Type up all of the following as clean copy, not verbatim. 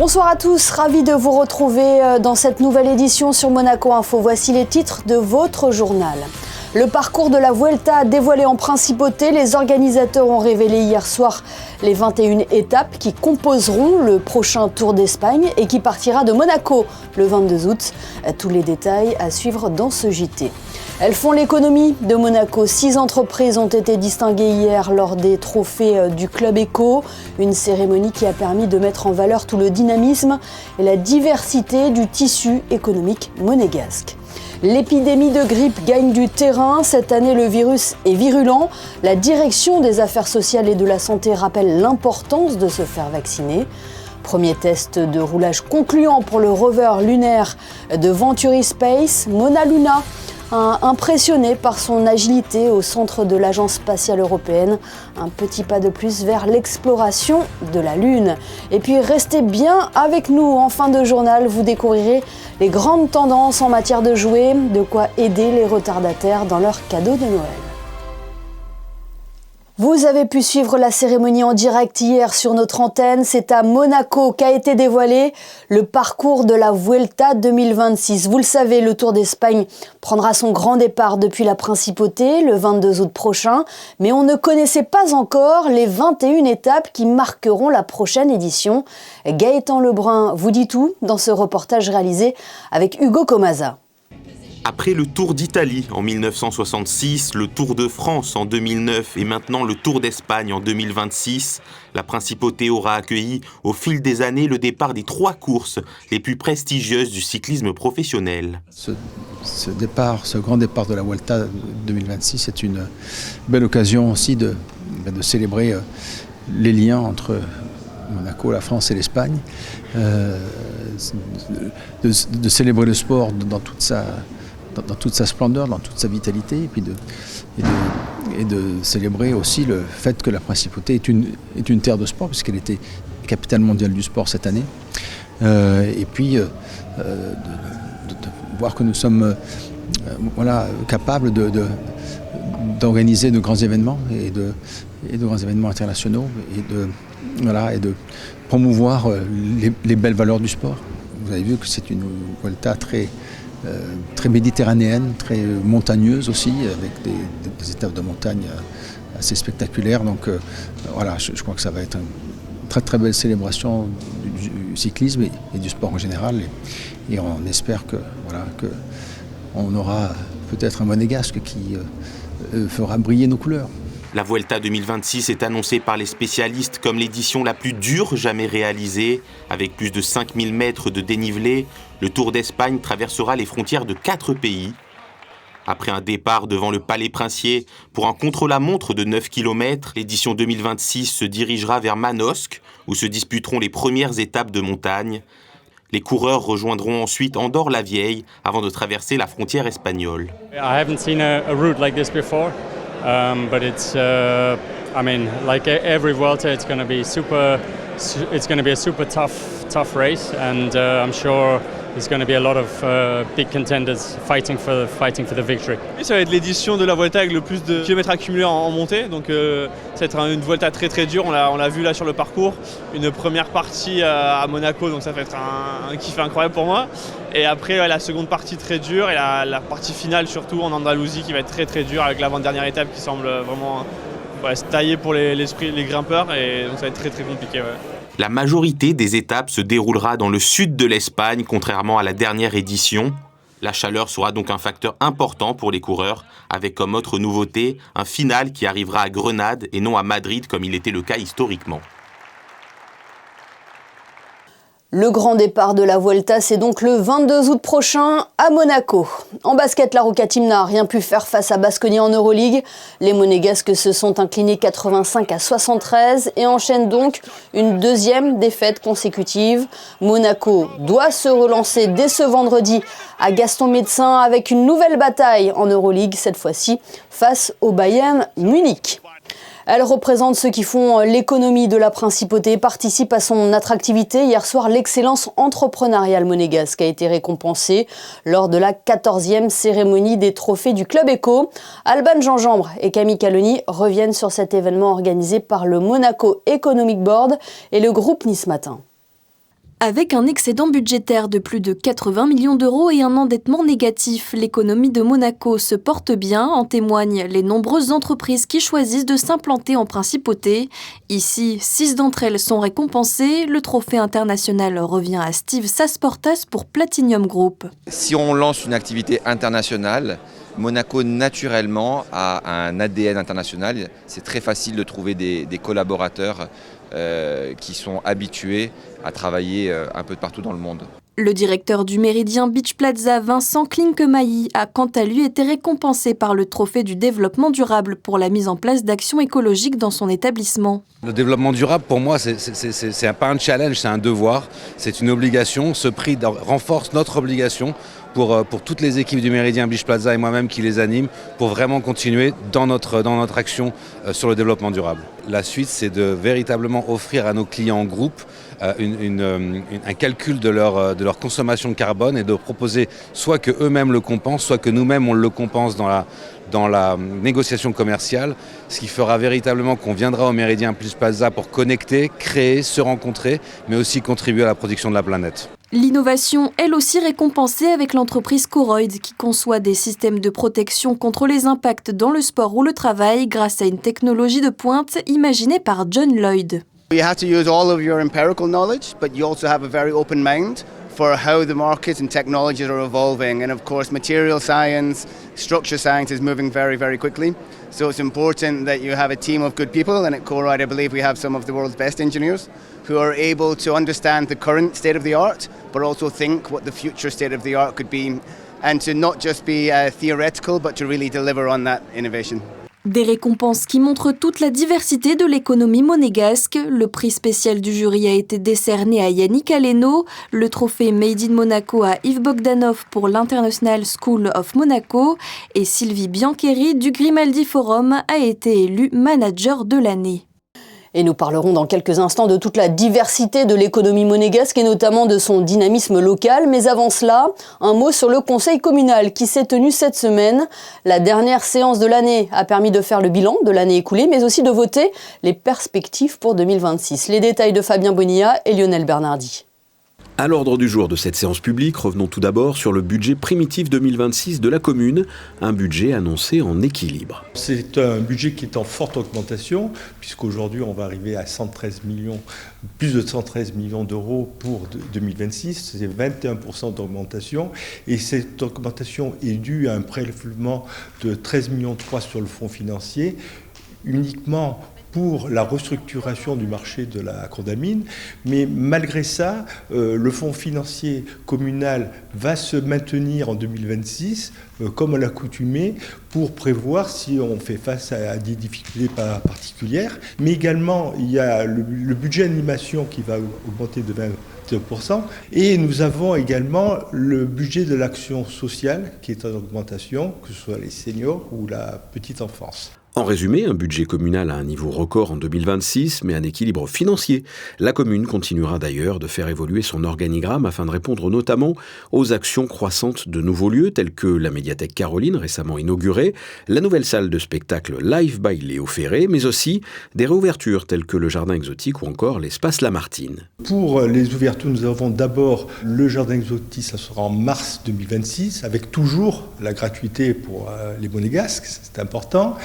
Bonsoir à tous, ravi de vous retrouver dans cette nouvelle édition sur Monaco Info. Voici les titres de votre journal. Le parcours de la Vuelta dévoilé en principauté, les organisateurs ont révélé hier soir les 21 étapes qui composeront le prochain Tour d'Espagne et qui partira de Monaco le 22 août. Tous les détails à suivre dans ce JT. Elles font l'économie de Monaco. 6 entreprises ont été distinguées hier lors des trophées du Club Éco. Une cérémonie qui a permis de mettre en valeur tout le dynamisme et la diversité du tissu économique monégasque. L'épidémie de grippe gagne du terrain. Cette année, le virus est virulent. La direction des affaires sociales et de la santé rappelle l'importance de se faire vacciner. Premier test de roulage concluant pour le rover lunaire de Venturi Space. Mona Luna a impressionné par son agilité au centre de l'Agence spatiale européenne. Un petit pas de plus vers l'exploration de la Lune. Et puis restez bien avec nous. En fin de journal, vous découvrirez les grandes tendances en matière de jouets, de quoi aider les retardataires dans leurs cadeaux de Noël. Vous avez pu suivre la cérémonie en direct hier sur notre antenne. C'est à Monaco qu'a été dévoilé le parcours de la Vuelta 2026. Vous le savez, le Tour d'Espagne prendra son grand départ depuis la Principauté le 22 août prochain. Mais on ne connaissait pas encore les 21 étapes qui marqueront la prochaine édition. Gaëtan Lebrun vous dit tout dans ce reportage réalisé avec Hugo Comasa. Après le Tour d'Italie en 1966, le Tour de France en 2009 et maintenant le Tour d'Espagne en 2026, la Principauté aura accueilli au fil des années le départ des 3 courses les plus prestigieuses du cyclisme professionnel. Ce grand départ de la Vuelta 2026 est une belle occasion aussi de célébrer les liens entre Monaco, la France et l'Espagne, de célébrer le sport dans toute sa splendeur, dans toute sa vitalité, et puis de célébrer aussi le fait que la Principauté est une terre de sport, puisqu'elle était capitale mondiale du sport cette année. Et puis de voir que nous sommes capables d'organiser de grands événements et de grands événements internationaux et de promouvoir les belles valeurs du sport. Vous avez vu que c'est une Vuelta très méditerranéenne, très montagneuse aussi, avec des étapes de montagne assez spectaculaires. Donc je crois que ça va être une très très belle célébration du cyclisme et du sport en général. Et on espère que on aura peut-être un monégasque qui fera briller nos couleurs. La Vuelta 2026 est annoncée par les spécialistes comme l'édition la plus dure jamais réalisée. Avec plus de 5000 mètres de dénivelé, le Tour d'Espagne traversera les frontières de 4 pays. Après un départ devant le Palais Princier pour un contre-la-montre de 9 km, l'édition 2026 se dirigera vers Manosque, où se disputeront les premières étapes de montagne. Les coureurs rejoindront ensuite Andorre-la-Vieille avant de traverser la frontière espagnole. I haven't seen a route like this before. But it's, like every Vuelta, it's going to be a super tough race, and I'm sure there's going to be a lot of big contenders fighting for the victory. Ça va être l'édition de la Vuelta avec le plus de kilomètres accumulés en montée, donc ça va être une Vuelta très très dure. On l'a vu là sur le parcours, une première partie à Monaco, donc ça va être un kiff incroyable pour moi. Et après la seconde partie très dure et la partie finale surtout en Andalousie qui va être très très dure avec l'avant-dernière étape qui semble vraiment se tailler pour les grimpeurs, et donc ça va être très très compliqué. Ouais. La majorité des étapes se déroulera dans le sud de l'Espagne, contrairement à la dernière édition. La chaleur sera donc un facteur important pour les coureurs, avec comme autre nouveauté un final qui arrivera à Grenade et non à Madrid comme il était le cas historiquement. Le grand départ de la Vuelta, c'est donc le 22 août prochain à Monaco. En basket, la Roca Team n'a rien pu faire face à Baskonia en Euroleague. Les Monégasques se sont inclinés 85-73 et enchaînent donc une deuxième défaite consécutive. Monaco doit se relancer dès ce vendredi à Gaston Médecin avec une nouvelle bataille en Euroleague, cette fois-ci face au Bayern Munich. Elle représente ceux qui font l'économie de la Principauté et participe à son attractivité. Hier soir, l'excellence entrepreneuriale monégasque a été récompensée lors de la 14e cérémonie des trophées du Club Éco. Alban Jean-Jambre et Camille Caloni reviennent sur cet événement organisé par le Monaco Economic Board et le groupe Nice Matin. Avec un excédent budgétaire de plus de 80 millions d'euros et un endettement négatif, l'économie de Monaco se porte bien, en témoignent les nombreuses entreprises qui choisissent de s'implanter en principauté. Ici, 6 d'entre elles sont récompensées. Le trophée international revient à Steve Sasportas pour Platinum Group. Si on lance une activité internationale, Monaco naturellement a un ADN international. C'est très facile de trouver des collaborateurs qui sont habitués à travailler un peu de partout dans le monde. Le directeur du Méridien Beach Plaza, Vincent Klinkemailly, a quant à lui été récompensé par le trophée du développement durable pour la mise en place d'actions écologiques dans son établissement. Le développement durable, pour moi, c'est pas un challenge, c'est un devoir, c'est une obligation. Ce prix renforce notre obligation pour toutes les équipes du Méridien Beach Plaza et moi-même qui les anime, pour vraiment continuer dans notre action sur le développement durable. La suite, c'est de véritablement offrir à nos clients en groupe un calcul de leur consommation de carbone et de proposer soit qu'eux-mêmes le compensent, soit que nous-mêmes on le compense dans la négociation commerciale, ce qui fera véritablement qu'on viendra au Méridien Beach Plaza pour connecter, créer, se rencontrer, mais aussi contribuer à la protection de la planète. L'innovation, elle aussi récompensée avec l'entreprise Coroid qui conçoit des systèmes de protection contre les impacts dans le sport ou le travail grâce à une technologie de pointe imaginée par John Lloyd. You have to use all of your empirical knowledge, but you also have a very open mind for how the markets and technologies are evolving. And of course, material science, structure science is moving very, very quickly. So it's important that you have a team of good people. And at Coroid, I believe we have some of the world's best engineers who are able to understand the current state of the art, but also think what the future state of the art could be. And to not just be theoretical, but to really deliver on that innovation. Des récompenses qui montrent toute la diversité de l'économie monégasque. Le prix spécial du jury a été décerné à Yannick Aleno, le trophée Made in Monaco à Yves Bogdanov pour l'International School of Monaco et Sylvie Biancheri du Grimaldi Forum a été élue manager de l'année. Et nous parlerons dans quelques instants de toute la diversité de l'économie monégasque et notamment de son dynamisme local. Mais avant cela, un mot sur le conseil communal qui s'est tenu cette semaine. La dernière séance de l'année a permis de faire le bilan de l'année écoulée, mais aussi de voter les perspectives pour 2026. Les détails de Fabien Bonilla et Lionel Bernardi. À l'ordre du jour de cette séance publique, revenons tout d'abord sur le budget primitif 2026 de la commune, un budget annoncé en équilibre. C'est un budget qui est en forte augmentation, puisqu'aujourd'hui on va arriver à plus de 113 millions d'euros pour 2026, c'est 21% d'augmentation, et cette augmentation est due à un prélèvement de 13,3 millions sur le fonds financier, uniquement pour la restructuration du marché de la condamine, mais malgré ça, le fonds financier communal va se maintenir en 2026, comme à l'accoutumée, pour prévoir si on fait face à des difficultés particulières. Mais également, il y a le budget animation qui va augmenter de 20%, et nous avons également le budget de l'action sociale qui est en augmentation, que ce soit les seniors ou la petite enfance. En résumé, un budget communal à un niveau record en 2026, mais un équilibre financier. La commune continuera d'ailleurs de faire évoluer son organigramme afin de répondre notamment aux actions croissantes de nouveaux lieux tels que la médiathèque Caroline récemment inaugurée, la nouvelle salle de spectacle Live by Léo Ferré, mais aussi des réouvertures telles que le jardin exotique ou encore l'espace Lamartine. Pour les ouvertures, nous avons d'abord le jardin exotique, ça sera en mars 2026, avec toujours la gratuité pour les monégasques, c'est important.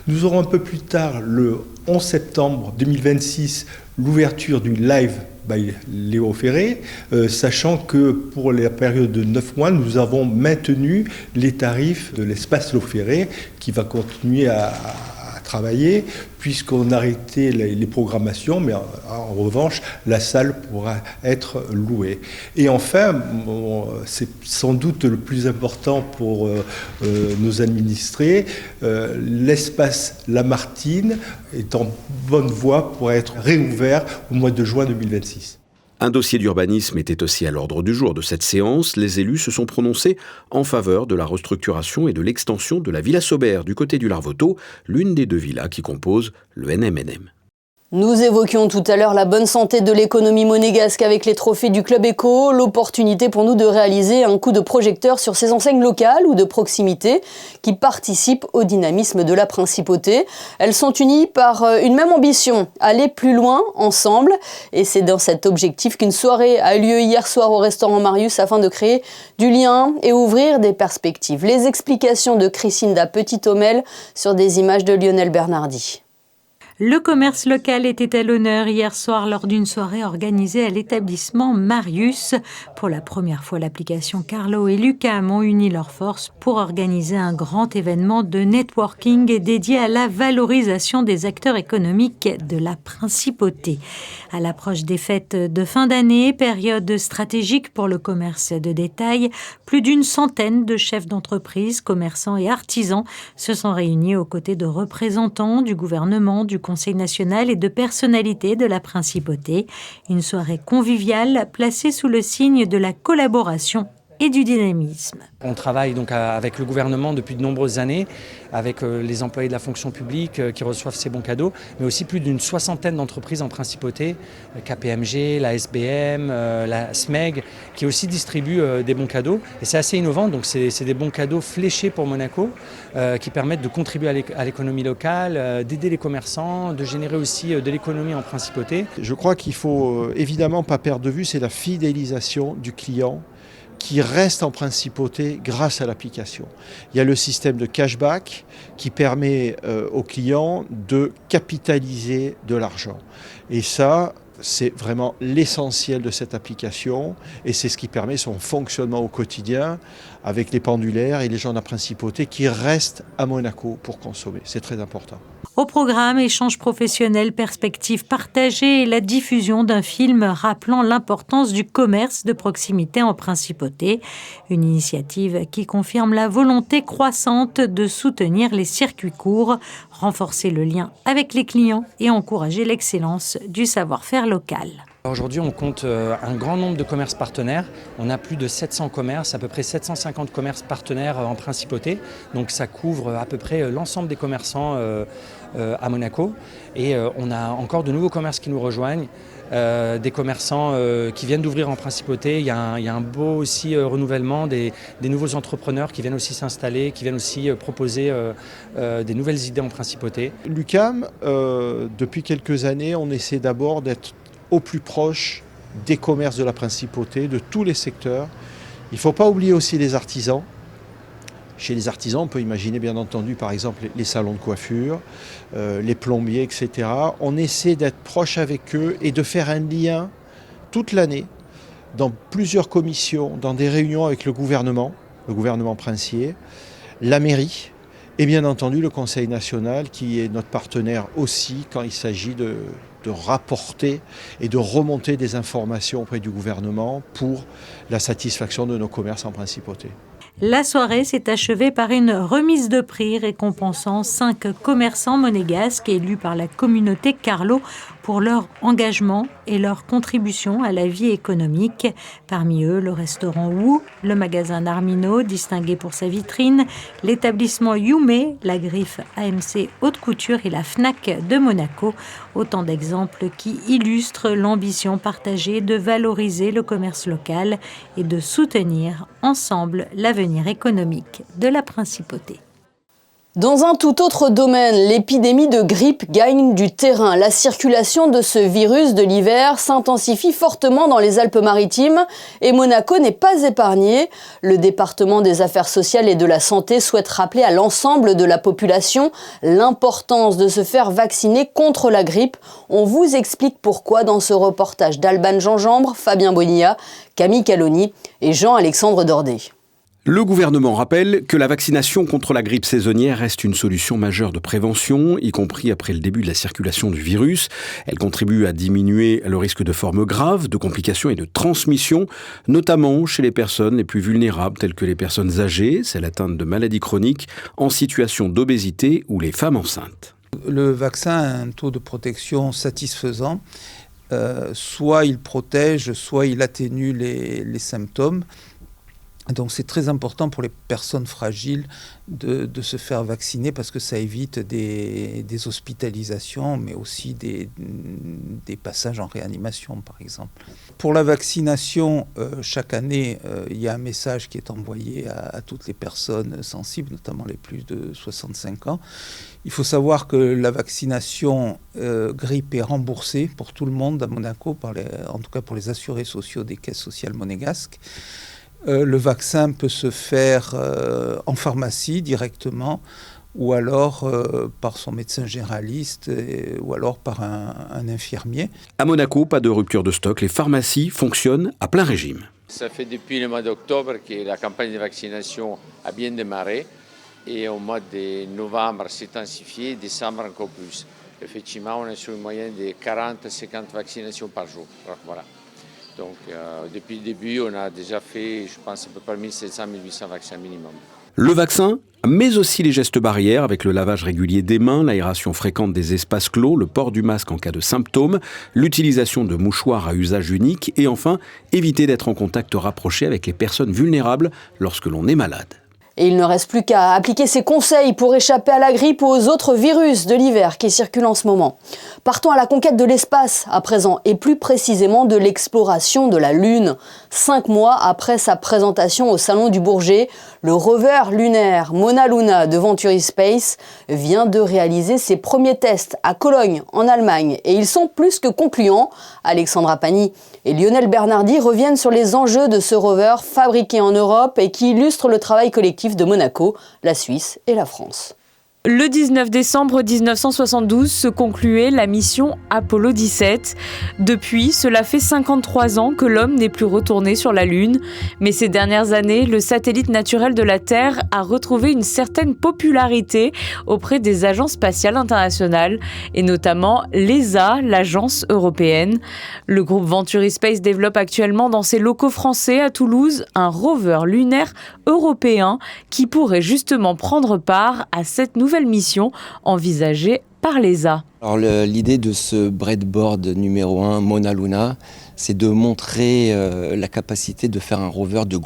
Nous aurons un peu plus tard, le 11 septembre 2026, l'ouverture du Live by Léo Ferré, sachant que pour la période de 9 mois, nous avons maintenu les tarifs de l'espace Léo Ferré qui va continuer à travailler puisqu'on a arrêté les programmations, mais en revanche, la salle pourra être louée. Et enfin, c'est sans doute le plus important pour nos administrés, l'espace Lamartine est en bonne voie pour être réouvert au mois de juin 2026. Un dossier d'urbanisme était aussi à l'ordre du jour de cette séance. Les élus se sont prononcés en faveur de la restructuration et de l'extension de la Villa Saubert du côté du Larvoto, l'une des 2 villas qui composent le NMNM. Nous évoquions tout à l'heure la bonne santé de l'économie monégasque avec les trophées du Club Éco, l'opportunité pour nous de réaliser un coup de projecteur sur ces enseignes locales ou de proximité qui participent au dynamisme de la principauté. Elles sont unies par une même ambition, aller plus loin ensemble. Et c'est dans cet objectif qu'une soirée a eu lieu hier soir au restaurant Marius afin de créer du lien et ouvrir des perspectives. Les explications de Christinda Petit-Homel sur des images de Lionel Bernardi. Le commerce local était à l'honneur hier soir lors d'une soirée organisée à l'établissement Marius. Pour la première fois, l'application Carlo et Lucam ont uni leurs forces pour organiser un grand événement de networking dédié à la valorisation des acteurs économiques de la principauté. À l'approche des fêtes de fin d'année, période stratégique pour le commerce de détail, plus d'une centaine de chefs d'entreprise, commerçants et artisans se sont réunis aux côtés de représentants du gouvernement, du Conseil national et de personnalités de la principauté. Une soirée conviviale placée sous le signe de la collaboration et du dynamisme. On travaille donc avec le gouvernement depuis de nombreuses années, avec les employés de la fonction publique qui reçoivent ces bons cadeaux, mais aussi plus d'une soixantaine d'entreprises en principauté, KPMG, la SBM, la SMEG, qui aussi distribuent des bons cadeaux. Et c'est assez innovant, donc c'est des bons cadeaux fléchés pour Monaco, qui permettent de contribuer à l'économie locale, d'aider les commerçants, de générer aussi de l'économie en principauté. Je crois qu'il faut évidemment pas perdre de vue, c'est la fidélisation du client qui reste en principauté grâce à l'application. Il y a le système de cashback qui permet aux clients de capitaliser de l'argent. Et ça, c'est vraiment l'essentiel de cette application et c'est ce qui permet son fonctionnement au quotidien avec les pendulaires et les gens de la principauté qui restent à Monaco pour consommer. C'est très important. Au programme, échanges professionnels, perspectives partagées et la diffusion d'un film rappelant l'importance du commerce de proximité en principauté. Une initiative qui confirme la volonté croissante de soutenir les circuits courts, renforcer le lien avec les clients et encourager l'excellence du savoir-faire local. Aujourd'hui, on compte un grand nombre de commerces partenaires. On a plus de 700 commerces, à peu près 750 commerces partenaires en principauté. Donc ça couvre à peu près l'ensemble des commerçants à Monaco. Et on a encore de nouveaux commerces qui nous rejoignent. Des commerçants qui viennent d'ouvrir en principauté. Il y a un beau aussi renouvellement des nouveaux entrepreneurs qui viennent aussi s'installer, qui viennent aussi proposer des nouvelles idées en principauté. Lucam, depuis quelques années, on essaie d'abord d'être au plus proche des commerces de la principauté, de tous les secteurs. Il ne faut pas oublier aussi les artisans. Chez les artisans, on peut imaginer bien entendu par exemple les salons de coiffure, les plombiers, etc. On essaie d'être proche avec eux et de faire un lien toute l'année dans plusieurs commissions, dans des réunions avec le gouvernement princier, la mairie et bien entendu le Conseil national qui est notre partenaire aussi quand il s'agit de rapporter et de remonter des informations auprès du gouvernement pour la satisfaction de nos commerces en principauté. La soirée s'est achevée par une remise de prix récompensant 5 commerçants monégasques élus par la communauté Carlo pour leur engagement et leur contribution à la vie économique. Parmi eux, le restaurant Wu, le magasin Narmino, distingué pour sa vitrine, l'établissement Yume, la griffe AMC Haute Couture et la Fnac de Monaco. Autant d'exemples qui illustrent l'ambition partagée de valoriser le commerce local et de soutenir ensemble l'avenir économique de la principauté. Dans un tout autre domaine, l'épidémie de grippe gagne du terrain. La circulation de ce virus de l'hiver s'intensifie fortement dans les Alpes-Maritimes et Monaco n'est pas épargné. Le département des Affaires sociales et de la Santé souhaite rappeler à l'ensemble de la population l'importance de se faire vacciner contre la grippe. On vous explique pourquoi dans ce reportage d'Alban Jean-Jambre, Fabien Bonilla, Camille Caloni et Jean-Alexandre Dordet. Le gouvernement rappelle que la vaccination contre la grippe saisonnière reste une solution majeure de prévention, y compris après le début de la circulation du virus. Elle contribue à diminuer le risque de formes graves, de complications et de transmission, notamment chez les personnes les plus vulnérables, telles que les personnes âgées, celles atteintes de maladies chroniques, en situation d'obésité ou les femmes enceintes. Le vaccin a un taux de protection satisfaisant. Soit il protège, soit il atténue les symptômes. Donc c'est très important pour les personnes fragiles de se faire vacciner parce que ça évite des hospitalisations, mais aussi des passages en réanimation, par exemple. Pour la vaccination, chaque année, il y a un message qui est envoyé à toutes les personnes sensibles, notamment les plus de 65 ans. Il faut savoir que la vaccination grippe est remboursée pour tout le monde à Monaco, en tout cas pour les assurés sociaux des caisses sociales monégasques. Le vaccin peut se faire en pharmacie directement ou alors par son médecin généraliste ou alors par un infirmier. À Monaco, pas de rupture de stock. Les pharmacies fonctionnent à plein régime. Ça fait depuis le mois d'octobre que la campagne de vaccination a bien démarré et au mois de novembre s'est intensifié, décembre encore plus. Effectivement, on est sur une moyenne de 40-50 vaccinations par jour. Voilà. Donc, depuis le début, on a déjà fait, je pense, à peu près 1700-1800 vaccins minimum. Le vaccin, mais aussi les gestes barrières avec le lavage régulier des mains, l'aération fréquente des espaces clos, le port du masque en cas de symptômes, l'utilisation de mouchoirs à usage unique et enfin, éviter d'être en contact rapproché avec les personnes vulnérables lorsque l'on est malade. Et il ne reste plus qu'à appliquer ces conseils pour échapper à la grippe ou aux autres virus de l'hiver qui circulent en ce moment. Partons à la conquête de l'espace à présent et plus précisément de l'exploration de la Lune. 5 mois après sa présentation au Salon du Bourget, le rover lunaire Mauna Luna de Venturi Space vient de réaliser ses premiers tests à Cologne en Allemagne et ils sont plus que concluants. Alexandra Pani et Lionel Bernardi reviennent sur les enjeux de ce rover fabriqué en Europe et qui illustre le travail collectif de Monaco, la Suisse et la France. Le 19 décembre 1972 se concluait la mission Apollo 17. Depuis, cela fait 53 ans que l'homme n'est plus retourné sur la Lune. Mais ces dernières années, le satellite naturel de la Terre a retrouvé une certaine popularité auprès des agences spatiales internationales, et notamment l'ESA, l'agence européenne. Le groupe Venturi Space développe actuellement dans ses locaux français à Toulouse un rover lunaire européen qui pourrait justement prendre part à cette nouvelle mission envisagée par l'ESA. Alors l'idée de ce breadboard numéro 1, Mauna Luna, c'est de montrer la capacité de faire un rover de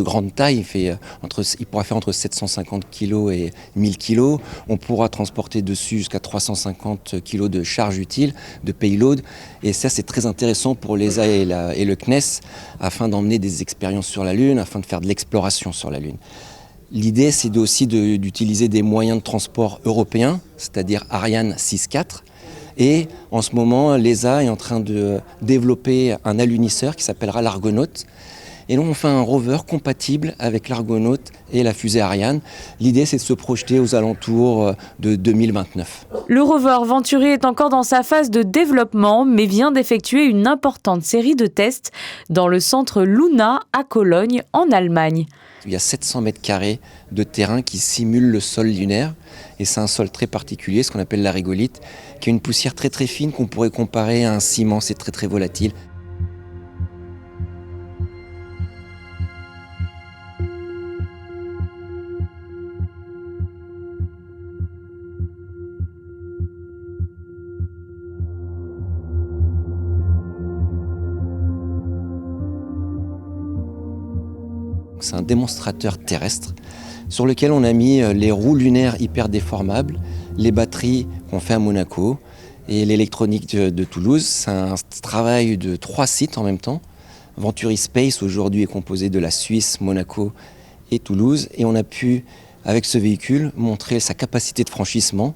grande taille. Il pourra faire entre 750 kg et 1000 kg. On pourra transporter dessus jusqu'à 350 kg de charge utile, de payload. Et ça, c'est très intéressant pour l'ESA et le CNES, afin d'emmener des expériences sur la Lune, afin de faire de l'exploration sur la Lune. L'idée, c'est aussi d'utiliser des moyens de transport européens, c'est-à-dire Ariane 6.4. Et en ce moment, l'ESA est en train de développer un alunisseur qui s'appellera l'Argonaut. Et donc, on fait un rover compatible avec l'Argonaut et la fusée Ariane. L'idée, c'est de se projeter aux alentours de 2029. Le rover Venturi est encore dans sa phase de développement, mais vient d'effectuer une importante série de tests dans le centre Luna à Cologne, en Allemagne. Il y a 700 mètres carrés de terrain qui simule le sol lunaire. Et c'est un sol très particulier, ce qu'on appelle la régolithe, qui est une poussière très très fine qu'on pourrait comparer à un ciment, c'est très très volatile. C'est un démonstrateur terrestre sur lequel on a mis les roues lunaires hyper déformables, les batteries qu'on fait à Monaco et l'électronique de Toulouse. C'est un travail de 3 sites en même temps. Venturi Space aujourd'hui est composé de la Suisse, Monaco et Toulouse. Et on a pu, avec ce véhicule, montrer sa capacité de franchissement.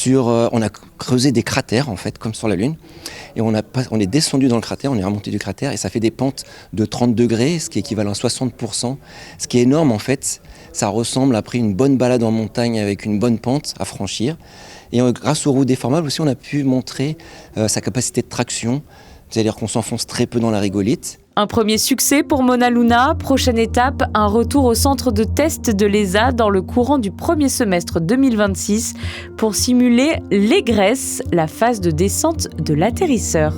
On a creusé des cratères en fait, comme sur la Lune. Et on est descendu dans le cratère, on est remonté du cratère et ça fait des pentes de 30 degrés, ce qui est équivalent à 60%. Ce qui est énorme en fait, ça ressemble après une bonne balade en montagne avec une bonne pente à franchir. Et grâce aux roues déformables aussi, on a pu montrer sa capacité de traction, c'est-à-dire qu'on s'enfonce très peu dans la régolithe. Un premier succès pour Mauna Luna. Prochaine étape, un retour au centre de test de l'ESA dans le courant du premier semestre 2026 pour simuler l'égresse, la phase de descente de l'atterrisseur.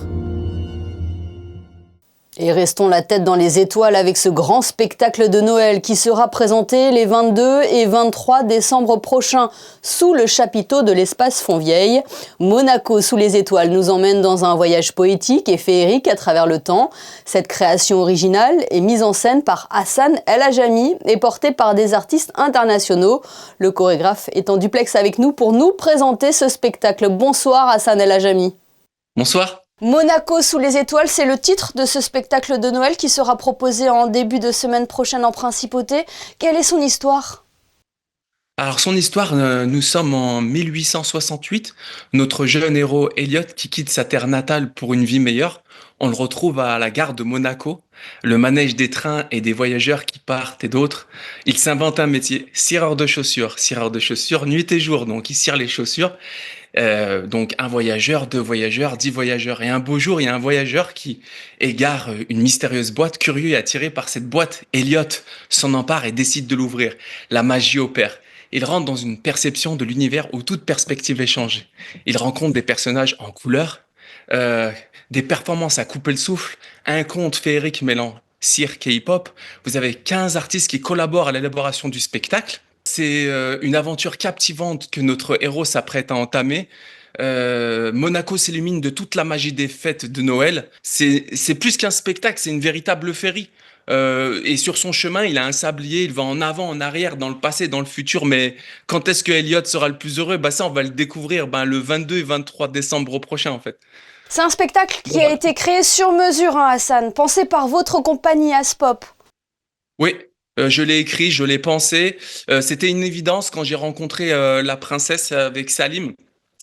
Et restons la tête dans les étoiles avec ce grand spectacle de Noël qui sera présenté les 22 et 23 décembre prochains sous le chapiteau de l'espace Fontvieille. Monaco sous les étoiles nous emmène dans un voyage poétique et féerique à travers le temps. Cette création originale est mise en scène par Hassan El Ajami et portée par des artistes internationaux. Le chorégraphe est en duplex avec nous pour nous présenter ce spectacle. Bonsoir Hassan El Ajami. Bonsoir. Monaco sous les étoiles, c'est le titre de ce spectacle de Noël qui sera proposé en début de semaine prochaine en Principauté. Quelle est son histoire ? Alors son histoire, nous sommes en 1868. Notre jeune héros Elliot qui quitte sa terre natale pour une vie meilleure. On le retrouve à la gare de Monaco, le manège des trains et des voyageurs qui partent et d'autres. Il s'invente un métier, cireur de chaussures nuit et jour, donc il cire les chaussures. Donc un voyageur, 2 voyageurs, 10 voyageurs. Et un beau jour, il y a un voyageur qui égare une mystérieuse boîte. Curieux et attiré par cette boîte, Elliot s'en empare et décide de l'ouvrir. La magie opère. Il rentre dans une perception de l'univers où toute perspective est changée. Il rencontre des personnages en couleur, des performances à couper le souffle, un conte féerique mêlant cirque et hip-hop. Vous avez 15 artistes qui collaborent à l'élaboration du spectacle. C'est une aventure captivante que notre héros s'apprête à entamer. Monaco s'illumine de toute la magie des fêtes de Noël. C'est plus qu'un spectacle, c'est une véritable féerie. Et sur son chemin, il a un sablier, il va en avant, en arrière, dans le passé, dans le futur. Mais quand est-ce que Elliot sera le plus heureux ? Ça, on va le découvrir le 22 et 23 décembre prochain, en fait. C'est un spectacle qui a été créé sur mesure, Hassan, pensé par votre compagnie Aspop. Oui. Je l'ai écrit, je l'ai pensé. C'était une évidence quand j'ai rencontré la princesse avec Salim.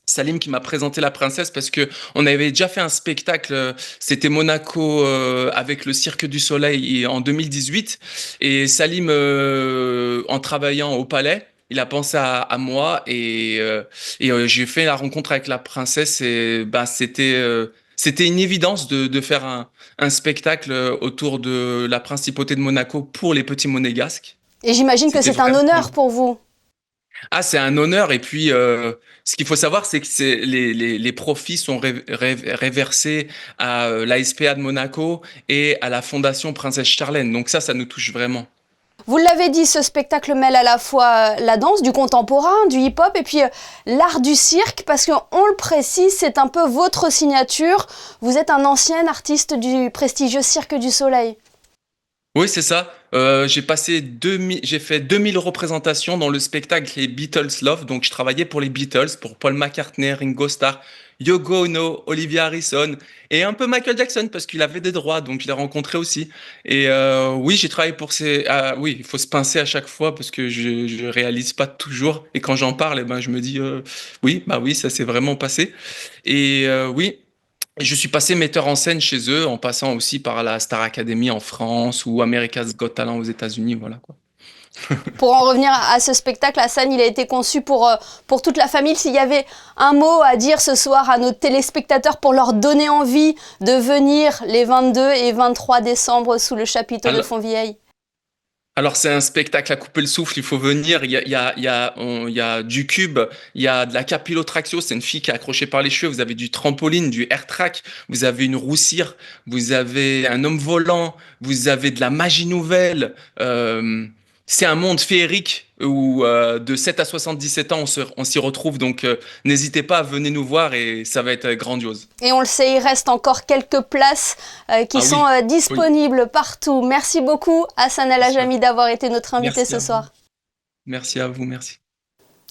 Salim qui m'a présenté la princesse parce que on avait déjà fait un spectacle, c'était Monaco avec le Cirque du Soleil en 2018. Et Salim, en travaillant au palais, il a pensé à moi et j'ai fait la rencontre avec la princesse et c'était une évidence de faire un spectacle autour de la principauté de Monaco pour les petits monégasques. Et j'imagine que c'est un honneur pour vous. Ah, c'est un honneur. Et puis, ce qu'il faut savoir, c'est que les profits sont réversés à la SPA de Monaco et à la Fondation Princesse Charlène. Donc ça nous touche vraiment. Vous l'avez dit, ce spectacle mêle à la fois la danse, du contemporain, du hip-hop et puis l'art du cirque, parce qu'on le précise, c'est un peu votre signature. Vous êtes un ancien artiste du prestigieux Cirque du Soleil. Oui, c'est ça. J'ai fait 2000 représentations dans le spectacle les Beatles Love. Donc, je travaillais pour les Beatles, pour Paul McCartney, Ringo Starr, Yoko Ono, Olivia Harrison et un peu Michael Jackson parce qu'il avait des droits, donc je l'ai rencontré aussi. Et oui, j'ai travaillé pour ces... oui, il faut se pincer à chaque fois parce que je réalise pas toujours. Et quand j'en parle, je me dis oui, ça s'est vraiment passé. Et oui. Je suis passé metteur en scène chez eux, en passant aussi par la Star Academy en France ou America's Got Talent aux États-Unis, voilà quoi. Pour en revenir à ce spectacle, Hassan, il a été conçu pour toute la famille. S'il y avait un mot à dire ce soir à nos téléspectateurs pour leur donner envie de venir les 22 et 23 décembre sous le chapiteau de Fontvieille. Alors c'est un spectacle à couper le souffle, il faut venir, il y a du cube, il y a de la capillotractio, c'est une fille qui est accrochée par les cheveux, vous avez du trampoline, du air track, vous avez une roue cire, vous avez un homme volant, vous avez de la magie nouvelle, c'est un monde féerique où de 7 à 77 ans on s'y retrouve, donc n'hésitez pas, venez nous voir et ça va être grandiose. Et on le sait, il reste encore quelques places qui sont disponibles partout. Merci beaucoup Hassan El Ajami d'avoir été notre invité ce soir. Merci à vous, merci.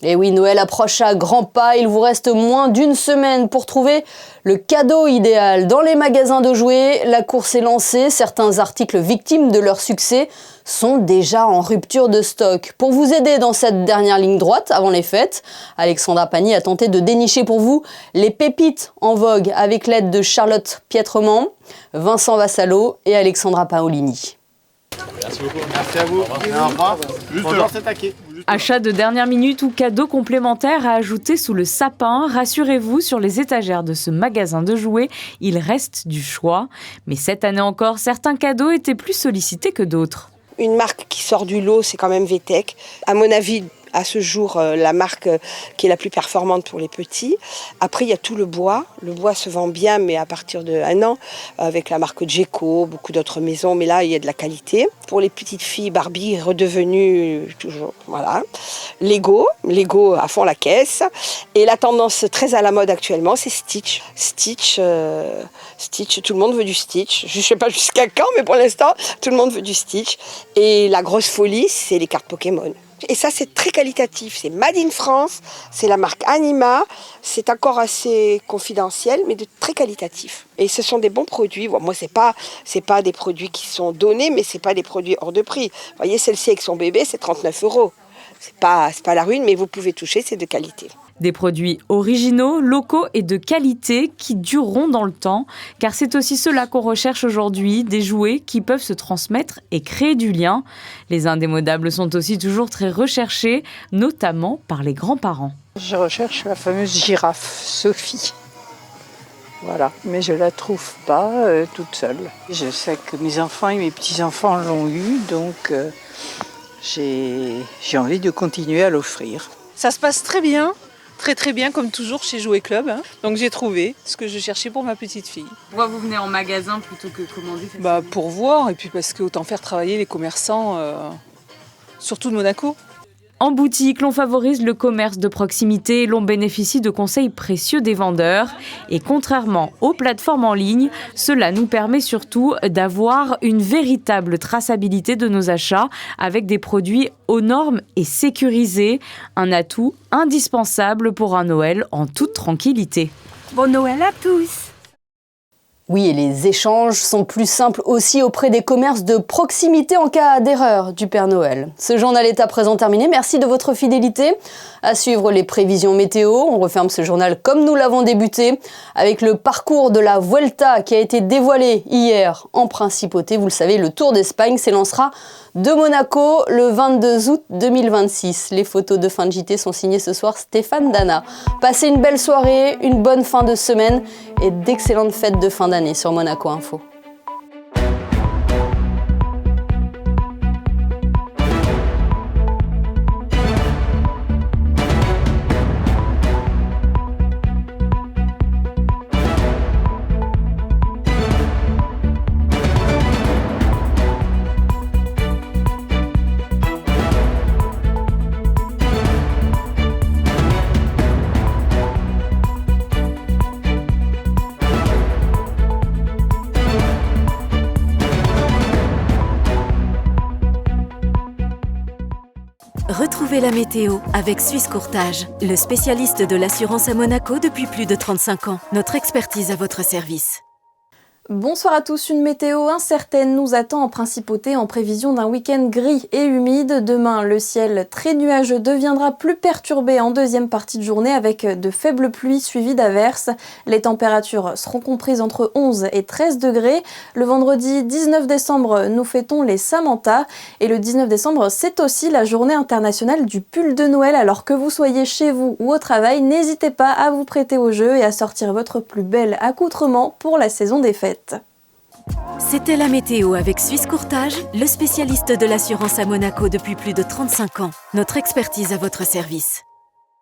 Et oui, Noël approche à grands pas, il vous reste moins d'une semaine pour trouver le cadeau idéal. Dans les magasins de jouets, la course est lancée, certains articles victimes de leur succès sont déjà en rupture de stock. Pour vous aider dans cette dernière ligne droite avant les fêtes, Alexandra Pani a tenté de dénicher pour vous les pépites en vogue avec l'aide de Charlotte Pietremont, Vincent Vassallo et Alexandra Paolini. Merci beaucoup. Merci à vous. Au revoir. Bonjour, c'est taqué. Achat de dernière minute ou cadeau complémentaire à ajouter sous le sapin, rassurez-vous, sur les étagères de ce magasin de jouets, il reste du choix. Mais cette année encore, certains cadeaux étaient plus sollicités que d'autres. Une marque qui sort du lot, c'est quand même VTech. À mon avis, à ce jour la marque qui est la plus performante pour les petits. Après, il y a tout le bois. Le bois se vend bien, mais à partir d'1 an, avec la marque Geco, beaucoup d'autres maisons. Mais là, il y a de la qualité. Pour les petites filles, Barbie est redevenue toujours, voilà. Lego à fond la caisse. Et la tendance très à la mode actuellement, c'est Stitch. Stitch, tout le monde veut du Stitch. Je ne sais pas jusqu'à quand, mais pour l'instant, tout le monde veut du Stitch. Et la grosse folie, c'est les cartes Pokémon. Et ça, c'est très qualitatif. C'est Made in France, c'est la marque Anima. C'est encore assez confidentiel, mais très qualitatif. Et ce sont des bons produits. Bon, moi, c'est pas des produits qui sont donnés, mais c'est pas des produits hors de prix. Vous voyez, celle-ci avec son bébé, c'est 39 €. C'est pas la ruine, mais vous pouvez toucher, c'est de qualité. Des produits originaux, locaux et de qualité qui dureront dans le temps, car c'est aussi cela qu'on recherche aujourd'hui, des jouets qui peuvent se transmettre et créer du lien. Les indémodables sont aussi toujours très recherchés, notamment par les grands-parents. Je recherche la fameuse girafe, Sophie. Voilà, mais je la trouve pas toute seule. Je sais que mes enfants et mes petits-enfants l'ont eu, donc j'ai envie de continuer à l'offrir. Ça se passe très bien. Très bien, comme toujours chez Jouet Club. Donc j'ai trouvé ce que je cherchais pour ma petite fille. Pourquoi vous venez en magasin plutôt que commander? Pour voir, et puis parce que autant faire travailler les commerçants, surtout de Monaco. En boutique, l'on favorise le commerce de proximité, l'on bénéficie de conseils précieux des vendeurs. Et contrairement aux plateformes en ligne, cela nous permet surtout d'avoir une véritable traçabilité de nos achats avec des produits aux normes et sécurisés. Un atout indispensable pour un Noël en toute tranquillité. Bon Noël à tous! Oui, et les échanges sont plus simples aussi auprès des commerces de proximité en cas d'erreur du Père Noël. Ce journal est à présent terminé. Merci de votre fidélité. À suivre les prévisions météo. On referme ce journal comme nous l'avons débuté avec le parcours de la Vuelta qui a été dévoilé hier en principauté. Vous le savez, le Tour d'Espagne s'élancera de Monaco le 22 août 2026. Les photos de fin de JT sont signées ce soir Stéphane Dana. Passez une belle soirée, une bonne fin de semaine et d'excellentes fêtes de fin d'année sur Monaco Info. Retrouvez la météo avec Suisse Courtage, le spécialiste de l'assurance à Monaco depuis plus de 35 ans. Notre expertise à votre service. Bonsoir à tous, une météo incertaine nous attend en principauté en prévision d'un week-end gris et humide. Demain, le ciel très nuageux deviendra plus perturbé en deuxième partie de journée avec de faibles pluies suivies d'averses. Les températures seront comprises entre 11 et 13 degrés. Le vendredi 19 décembre, nous fêtons les Samantha. Et le 19 décembre, c'est aussi la journée internationale du pull de Noël. Alors que vous soyez chez vous ou au travail, n'hésitez pas à vous prêter au jeu et à sortir votre plus bel accoutrement pour la saison des fêtes. C'était la météo avec Suisse Courtage, le spécialiste de l'assurance à Monaco depuis plus de 35 ans. Notre expertise à votre service.